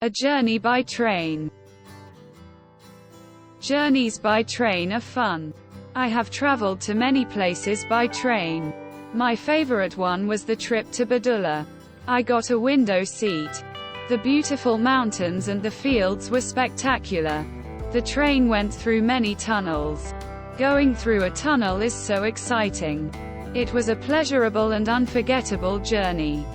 A journey by train. Journeys by train are fun. I have traveled to many places by train. My favorite one was the trip to Badulla. I got a window seat. The beautiful mountains and the fields were spectacular. The train went through many tunnels. Going through a tunnel is so exciting. It was a pleasurable and unforgettable journey.